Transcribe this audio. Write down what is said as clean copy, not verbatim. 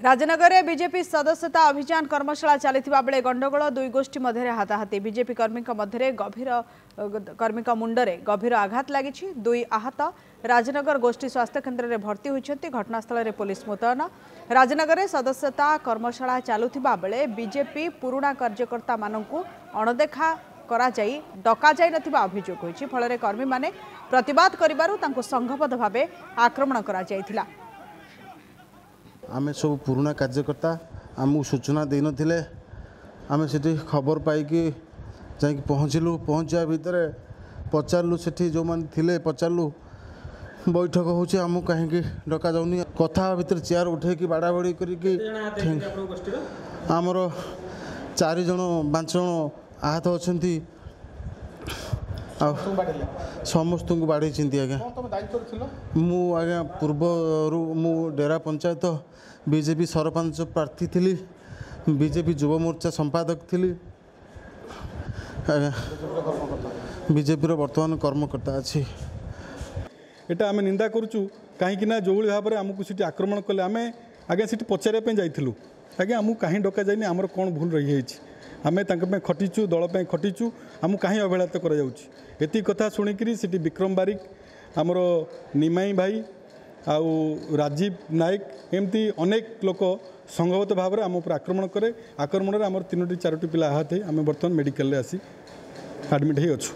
राजनगर में बीजेपी सदस्यता अभियान कर्मशाला चली बेले गंडगोल दुई गोष्ठी मध्य हाथाहाथी बीजेपी कर्मी मुंडरे गभीर आघात लगी दुई आहत राजनगर गोष्ठी स्वास्थ्य केन्द्र में भर्ती होती घटनास्थल में पुलिस मुतयन राजनगर में सदस्यता कर्मशाला चलुवा बेले बीजेपी पुराणा कार्यकर्ता मानू अणदेखा डका जाई नथिबा अभियोग होईछि फल कर्मी माने प्रतिवाद करिबारु तांको संघबद्ध भाव आक्रमण करा जायथिला। आमे सब पुराना कार्यकर्ता आमको सूचना दे नथिले आमे सेठी खबर पाइकी जाइक पहुँचलु पहुँचा भितर पचारू सेठी जो मान थिले पचारू बैठक होची आमको कहीं डका जाऊनी कथा भितर चेयर उठेकी बाड़ा बाड़ी करिकी आमर 4 जन 5 जन आहत अच्छा समस्त को बाढ़ी आज्ञा मु आज्ञा पूर्वर मु डेरा पंचायत बीजेपी सरपंच प्रार्थी थी बीजेपी युव मोर्चा संपादक थी बीजेपी वर्तमान कर्मकर्ता अच्छी एटा आम निंदा करुचु कहीं जो भाव में आमको सीटी आक्रमण कले आम आज्ञा सीटी पचारे जाइलु आज्ञा आमको कहीं डका जाए आमर कौन भूल रही है आम खटीचु दल खटीचु आमको कहीं अवहेलित कर कथा शुणिकी सीटी विक्रम बारिक आमर निमाई भाई आउ राजीव नायक एमती अनेक लोक संघबद्ध भाव में आम उपर आक्रमण करे आक्रमण में आम 3-4 पिला आहत आम बर्तमान मेडिकल आसी एडमिट हो अच्छु।